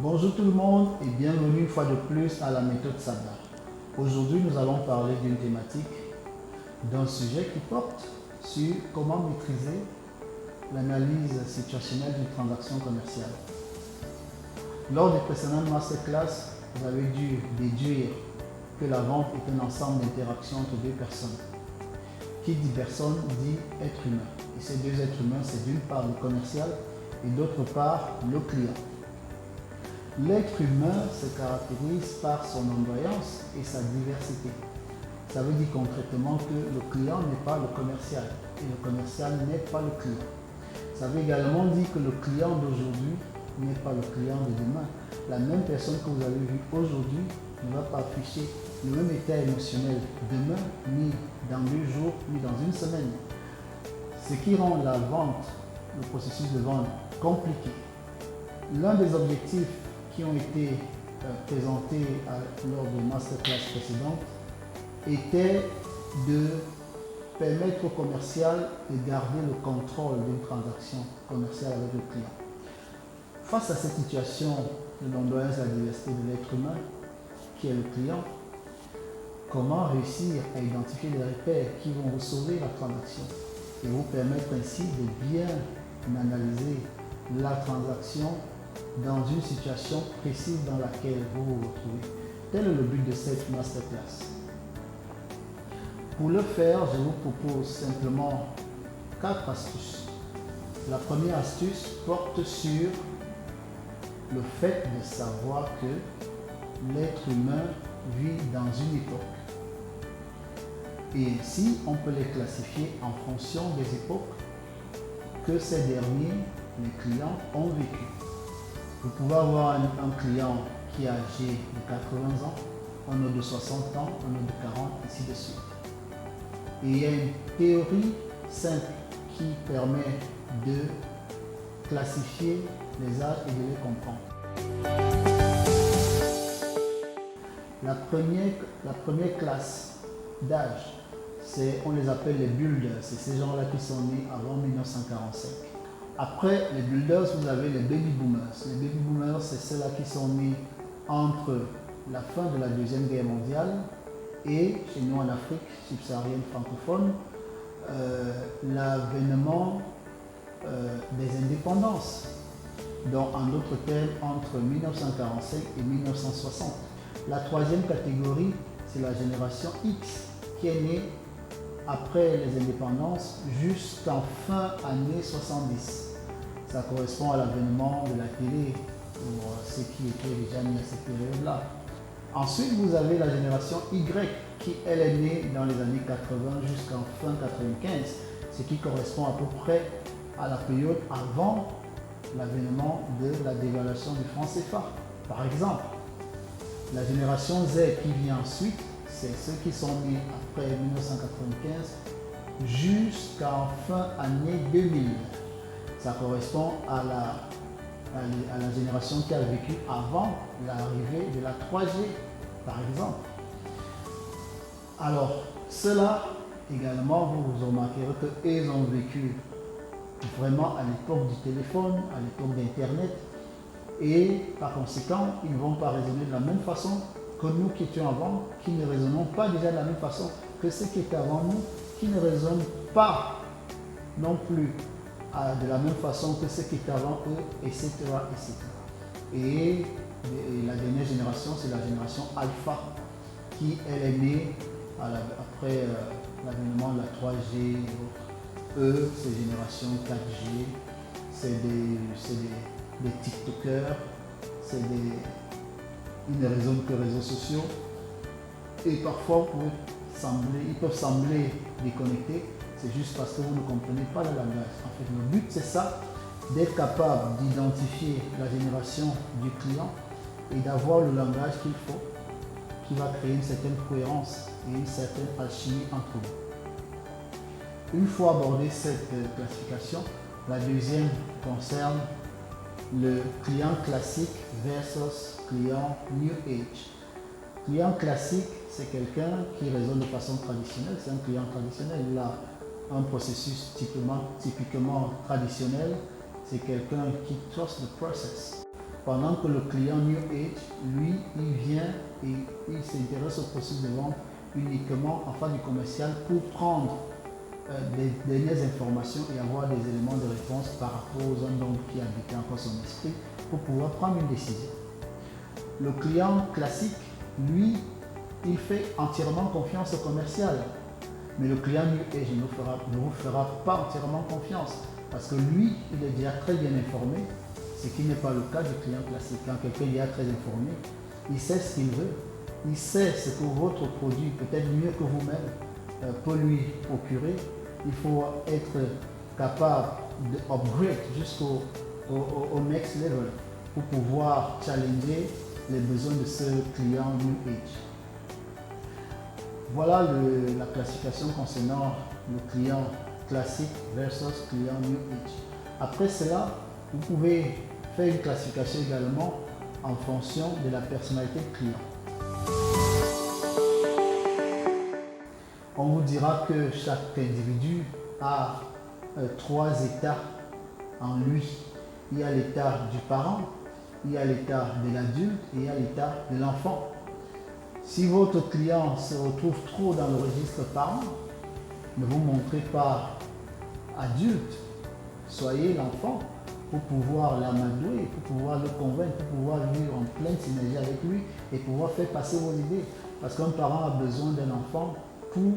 Bonjour tout le monde et bienvenue une fois de plus à la méthode Sabla. Aujourd'hui, nous allons parler d'une thématique, d'un sujet qui porte sur comment maîtriser l'analyse situationnelle d'une transaction commerciale. Lors des précédentes masterclass, vous avez dû déduire que la vente est un ensemble d'interactions entre deux personnes. Qui dit personne dit être humain. Et ces deux êtres humains, c'est d'une part le commercial et d'autre part le client. L'être humain se caractérise par son ondoyance et sa diversité. Ça veut dire concrètement que le client n'est pas le commercial et le commercial n'est pas le client. Ça veut également dire que le client d'aujourd'hui n'est pas le client de demain. La même personne que vous avez vue aujourd'hui ne va pas afficher le même état émotionnel demain, ni dans 2 jours, ni dans une semaine. Ce qui rend la vente, le processus de vente, compliqué. L'un des objectifs qui ont été présentés lors des masterclass précédentes était de permettre au commercial de garder le contrôle d'une transaction commerciale avec le client. Face à cette situation de l'ondoyance et la diversité de l'être humain, qui est le client, comment réussir à identifier les repères qui vont vous sauver la transaction et vous permettre ainsi de bien analyser la transaction dans une situation précise dans laquelle vous vous retrouvez. Tel est le but de cette masterclass. Pour le faire, je vous propose simplement 4 astuces. La première astuce porte sur le fait de savoir que l'être humain vit dans une époque. Et ainsi, on peut les classifier en fonction des époques que ces derniers, les clients, ont vécues. Vous pouvez avoir un client qui est âgé de 80 ans, un autre de 60 ans, un autre de 40, ainsi de suite. Et il y a une théorie simple qui permet de classifier les âges et de les comprendre. La première classe d'âge, on les appelle les builders. C'est ces gens-là qui sont nés avant 1945. Après les builders, vous avez les baby boomers. Les baby boomers, c'est ceux-là qui sont nés entre la fin de la Deuxième Guerre mondiale et, chez nous en Afrique subsaharienne francophone, l'avènement des indépendances. Donc, en d'autres termes, entre 1945 et 1960. La troisième catégorie, c'est la génération X, qui est née après les indépendances jusqu'en fin année 70. Ça correspond à l'avènement de la télé pour ceux qui étaient déjà nés à cette période-là. Ensuite, vous avez la génération Y qui, elle, est née dans les années 80 jusqu'en fin 95, ce qui correspond à peu près à la période avant l'avènement de la dévaluation du franc CFA. Par exemple, la génération Z qui vient ensuite, c'est ceux qui sont nés après 1995 jusqu'en fin année 2000. Ça correspond à la génération qui a vécu avant l'arrivée de la 3G, par exemple. Alors, ceux-là, également, vous remarquerez qu'ils ont vécu vraiment à l'époque du téléphone, à l'époque d'Internet, et par conséquent, ils ne vont pas raisonner de la même façon que nous qui étions avant, qui ne raisonnons pas déjà de la même façon que ceux qui étaient avant nous, qui ne raisonnent pas non plus de la même façon que ceux qui étaient avant eux, etc. etc. Et la dernière génération, c'est la génération Alpha, qui elle est née après l'avènement de la 3G et autres. Eux, c'est génération 4G, c'est des TikTokers, ils ne raisonnent que réseaux sociaux. Et parfois, ils peuvent sembler déconnectés. C'est juste parce que vous ne comprenez pas le langage. En fait, le but, c'est ça, d'être capable d'identifier la génération du client et d'avoir le langage qu'il faut, qui va créer une certaine cohérence et une certaine alchimie entre vous. Une fois abordée cette classification, la deuxième concerne le client classique versus client New Age. Client classique, c'est quelqu'un qui raisonne de façon traditionnelle, c'est un client traditionnel. Il a un processus typiquement traditionnel, c'est quelqu'un qui trust the process. pendant que le client New Age, lui, il vient et il s'intéresse au processus de vente uniquement en phase du commercial pour prendre des dernières informations et avoir des éléments de réponse par rapport aux zones qui habitaient encore son esprit pour pouvoir prendre une décision. Le client classique, lui, il fait entièrement confiance au commercial. Mais le client New Age ne vous fera pas entièrement confiance parce que lui, il est déjà très bien informé, ce qui n'est pas le cas du client classique. Quand quelqu'un est déjà très informé, il sait ce qu'il veut, il sait ce que votre produit, peut-être mieux que vous-même, peut lui procurer. Il faut être capable d'upgrade jusqu'au next level pour pouvoir challenger les besoins de ce client New Age. Voilà la classification concernant le client classique versus client New Age. Après cela, vous pouvez faire une classification également en fonction de la personnalité du client. On vous dira que chaque individu a 3 états en lui. Il y a l'état du parent, il y a l'état de l'adulte et il y a l'état de l'enfant. Si votre client se retrouve trop dans le registre parent, ne vous montrez pas adulte, soyez l'enfant pour pouvoir l'amadouer, pour pouvoir le convaincre, pour pouvoir vivre en pleine synergie avec lui et pouvoir faire passer vos idées. Parce qu'un parent a besoin d'un enfant pour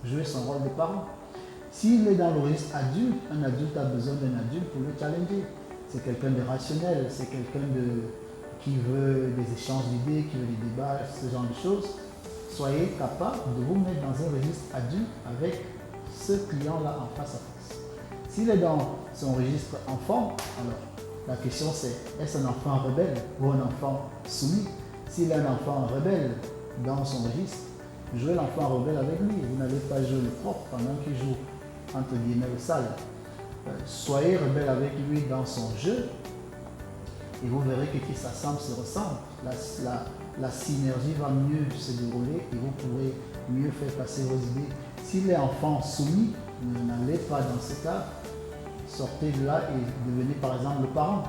jouer son rôle de parent. S'il est dans le registre adulte, un adulte a besoin d'un adulte pour le challenger. C'est quelqu'un de rationnel, c'est quelqu'un qui veut des échanges d'idées, qui veut des débats, ce genre de choses. Soyez capable de vous mettre dans un registre adulte avec ce client-là en face à face. S'il est dans son registre enfant, alors la question c'est, est-ce un enfant rebelle ou un enfant soumis? S'il est un enfant rebelle dans son registre, jouez l'enfant rebelle avec lui. Vous n'allez pas jouer le propre pendant qu'il joue entre guillemets le sale. Soyez rebelle avec lui dans son jeu et vous verrez que qui s'assemble se ressemble. La synergie va mieux se dérouler et vous pourrez mieux faire passer vos idées. S'il est enfant soumis, n'allez pas dans ce cas, sortez de là et devenez par exemple le parent.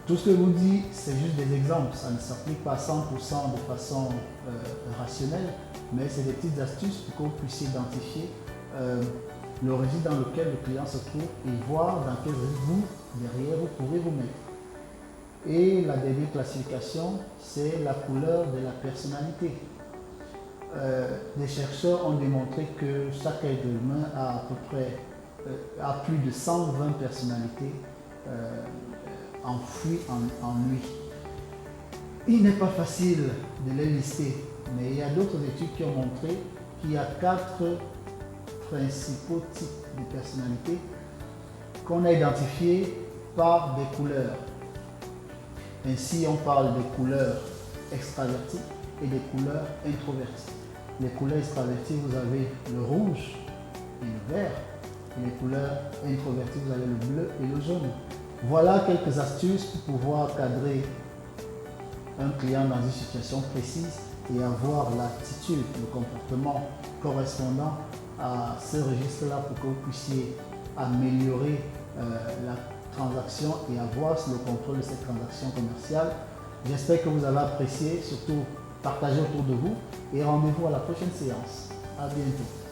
Tout ce que je vous dis, c'est juste des exemples, ça ne s'applique pas à 100% de façon rationnelle, mais c'est des petites astuces pour que vous puissiez identifier le registre dans lequel le client se trouve et voir dans quel registre vous, derrière, vous pourrez vous mettre. Et la dernière classification, c'est la couleur de la personnalité. Les chercheurs ont démontré que chaque être humain a à peu près plus de 120 personnalités enfouies en lui. Il n'est pas facile de les lister, mais il y a d'autres études qui ont montré qu'il y a 4 principaux types de personnalités qu'on a identifiés par des couleurs. Ainsi, on parle des couleurs extraverties et des couleurs introverties. Les couleurs extraverties, vous avez le rouge et le vert. Et les couleurs introverties, vous avez le bleu et le jaune. Voilà quelques astuces pour pouvoir cadrer un client dans une situation précise et avoir l'attitude, le comportement correspondant à ce registre-là pour que vous puissiez améliorer la transaction et avoir le contrôle de cette transaction commerciale. J'espère que vous avez apprécié, surtout partagez autour de vous et rendez-vous à la prochaine séance. À bientôt.